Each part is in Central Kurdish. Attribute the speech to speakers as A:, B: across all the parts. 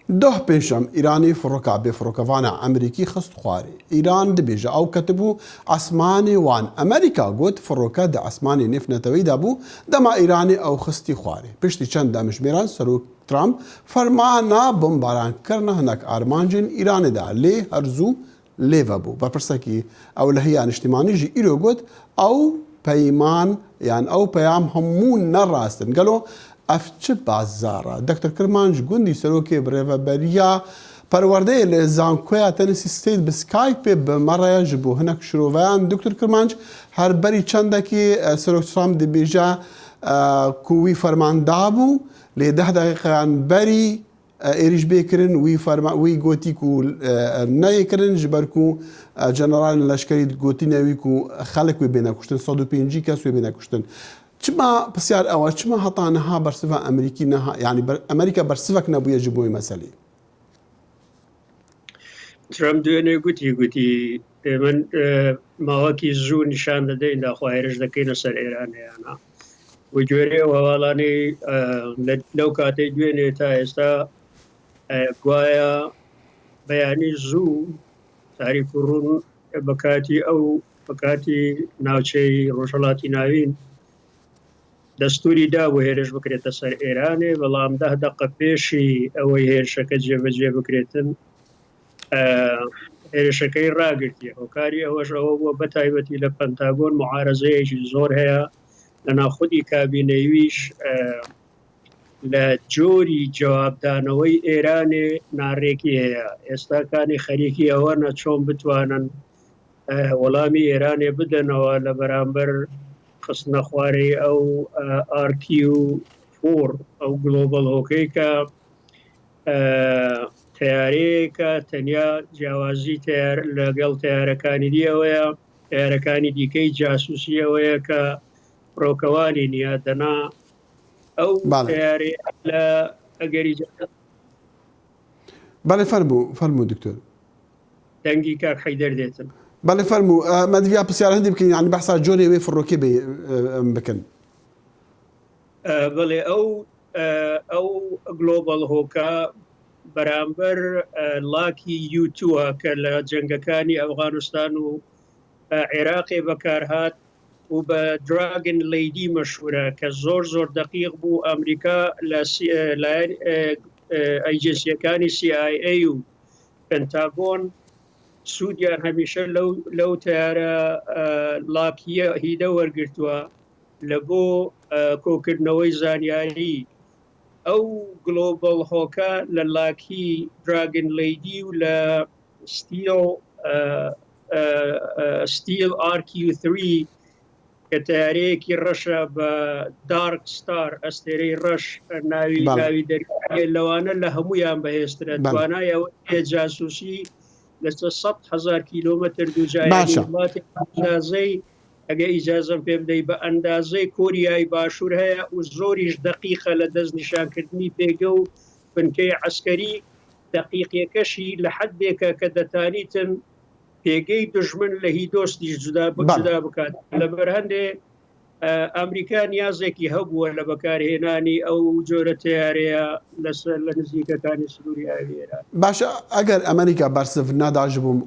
A: دوه پێشەم ئیرانی فڕۆکە بێ فڕۆکەوانە ئەمریکی خست خوارێ ئیران دەبێژە ئەو کەتبوو ئەسمانی وان ئەمریکا گوت فڕۆکە دە ئەسمانی نێفنەتەوەیدا بوو دەما ئیرانی ئەو خستی خوارێ پشتی چەند دامژمێران سەرۆک ترامپ فەرمانە بۆمبارانکردنە هەندێک ئارمانجین ئیرانێدا لێ هەرزوو لێڤە بوو بە پرسەکی ئەو لە هەیە نیشتیمانیژی ئیرۆ گوت ئەو پەیمان یان ئەو پەیام هەموو نەڕاستن گەلۆ ئەف چ بازارە دکتۆر کرمانج گوندی سەرۆکی بڕێوەبەریە پەروەردەیە لە زانکۆیە تەنیسی ستیت بسکایپێ بمەڕەیە ji بۆ هەنێک شرۆڤیان دکتۆر کرمانج هەر بەری چەندێکی سەرۆک ترامپ دەبێژە کووی فەرماندا بوو لێ 10 دقیقەیان بەری ئێریش بێکردن وی گوتیک و نەیەکردن ji ber ku جەنەرالن لەشکری گوتی نەویک و خەڵک وێ بێنە کوشتن 150 کەس وێ بێنە کوشتن چما پرسیار ئەوە چما هەتا نەها بەرسڤە ئەمریکی نەها یعنی ئەمریکا بەرسڤک نەبووە ji بۆی مەسەلەی
B: ترامپ دوێنێ گوتی من ماوەکی زوو نیشان دەدەین داخوا هێرش دەکەینە سەر ئێرانیانە و گوێرێ هەواڵانەی لەو کاتەی دوێنێ تا ئێستا گوایە بەیانی زوو تاریک و ڕوون بەکاتی ناوچەی ڕۆژهەڵاتی ناوین دەستوری دا بۆ هێرش بکرێتە سەر ئێرانێ بەڵام 10 دقە پێشی ئەوەی هێرشەکە جێبەجێ بکرێتن هێرشەکەی ڕاگرتیە هۆکاری ئەوەش ئەوە بووە بە تایبەتی لە پەنتاگۆن معارەزەیەکی زۆر هەیە لە ناخودی کابینەویش لە جۆری جوابدانەوەی ئێرانێ ناڕێکی هەیە ئێستاکانی خەریکی ئەوەنە چۆن بتوانن وەڵامی ئێرانێ بدەنەوە لە بەرامبەر خستنە خوارەی ئەو RQ4 ئەو گلۆبەڵ هۆکەی کە تیارەیەکە تەنیا جیاوازی لەگەڵ تیارەکانی دیەوەیە تیارەکانی دیکەی جاسووسی ئەوەیە کە فڕۆکەوانی نیە دەنا ئەو تیارێ لە ئەگەری
A: بەڵێ فەرموو دکتۆر
B: دەنگی کاک حەیدەر دێتن
A: بەڵێ فەرموو مەدویا پرسیار هەندی بکەین یعنی بەحسا جۆرێ وێ فڕۆکێ بکەن
B: بەڵێ ئەو گلۆبەڵ هۆکە بەرامبەر لاکی یوتووە کە لە جەنگەکانی ئەفغانستان و عێراقێ بەکارهات و بە دراگن لیدی مەشهورە کە زۆر دقیق بوو ئەمریکا لە لایەن ئەیجنسیەکانی CIA و پێنتاگۆن سوودیان هەمیشە لەو تیارە لاکیە هیدە وەرگرتووە لە بۆ کۆکردنەوەی زانیاری ئەو گلۆبەڵ هۆکە لە لاکی دراگن لیدی و لە ستیل RQ3 کە تیارەیەکی ڕەشە بە دارک ستار ئەستێرەی ڕەش ناوی دەریایە لەوانە لە هەمویان بەهێزترە توانایەوە جاسووسی لە 100,000 کیلۆمەتر دووجایزەی ئەگە ئیجازەم پێ بدەی بە ئەندازەی کۆریای باشوور هەیە و زۆریش دقیقە لە دەست نیشانکردنی پێگە و بنکەی عەسکەری دقیقیەکەشی لە حەدێکە کە دەتانیتن پێگەی دژمن لە هی دۆستیش جودا بکات لەبەر هەندێ ئەمریکا نیازێکی هەبووە لە بەکارهێنانی ئەو جۆرە تیارەیە لەسەر لە نزیکەکانی سنووریاوی ئێران
A: باشە ئەگەر ئەمریکا بەرسڤ ناداژ بوو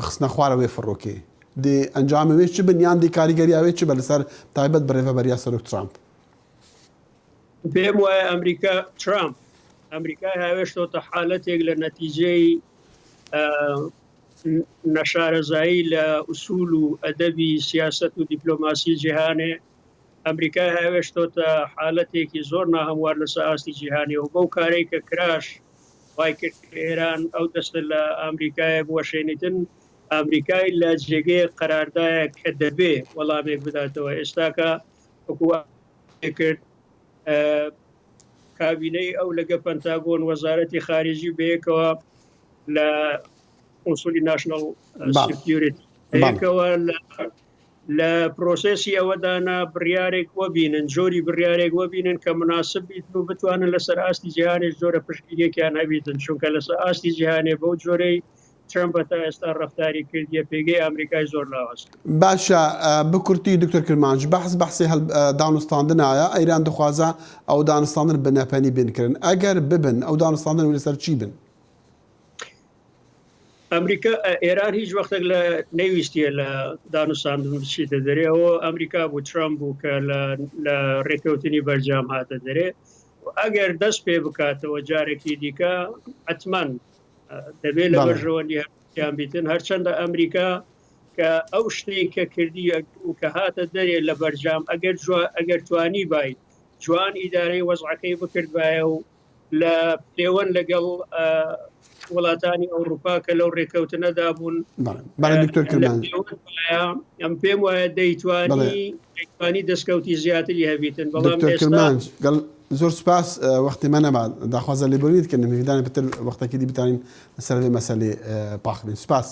A: خستنە خوارەوەی فڕۆکێ دێ ئەنجامەوێ چ بنیان دی کاریگەریاوێ چ بە لەسەر تایبەت بەڕێوەبەریە سەرۆک ترامپ
B: پێم وایە ئەمریکا هاوێشتۆتە حالەتێک لە نەتیجەی نەشارەزایی لە ئوسول و ئەدەبی سیاست و دیپلۆماسی جیهانێ ئەمریکا هاوێشتۆتە حالەتێکی زۆر ناهەموار لەسەر ئاستی جیهانی و بەو کارەی کە کراش وای کرد ئێران ئەو دەستە لە ئەمریکایە بوەشێنیتن ئەمریکای لە جێگەی قەراردایە کە دەبێ وەڵامێک بداتەوە ئێستاکە کرد کابینەی ئەو لەگە پەنتاگۆن وەزارەتی خارجی بەیەکەوە لە ئۆسولی ناشنال سکیوریتی بەیەکەوە لە پرۆسێسی ئەوەدانا بڕیارێک وەبینن جۆری بڕیارێک وەبینن کە مناسب بیت و بتوانن لەسەر ئاستی جیهانێک زۆرە پشتگیریەکیان هەبیتن چونکە لەسەر ئاستی جیهانێ بەو جۆرەی ترامپ تا ئێستا ڕفتاری کردیە پێگەی ئەمریکای زۆر لاوەست.
A: باشە بکورتی دکتۆر کرمانج بەحسی دانوستاندنایە ئەیران دەخوازە ئەو دانستاندن بنەپەنی بنکردن ئەگەر ببن ئەو دانستاندن لەسەر چی بن؟
B: ئەمریکا ئێران هیچ وەختێک لە نەیویستیە لە دانوستاندن بچیتە دەرێەوە ئەمریکا بوو ترامپ بوو کە لە ڕێکەوتنی بەرجام هاتە دەرێ ئەگەر دەست پێ بکاتەوە جارێکی دیکە حتمەن دەبێت لە بەرژەوەندی هەران بیتن هەرچەندە ئەمریکا کە ئەو شتەی کە کردی و کە هاتە دەرێ لە بەرجام ئەگەر توانی بای جوان ئیدارەی وەزعەکەی بکرد بایە و لە پەیوەند لەگەڵ وڵاتانی ئەوروپا کە لەو ڕێکەوتنەدا بوون
A: دکتۆر کرمانج
B: ئەم پێم وایە دەیتوانی دەستکەوتی زیاتری هەبیتن بەڵام
A: کرمانج زۆر سپاس وەختی من نەبات داخوازە لێبوریت کە نمیدانی پتر وەختێکی دی بتانین لەسەر مەسەلەی پاخبین سپاس.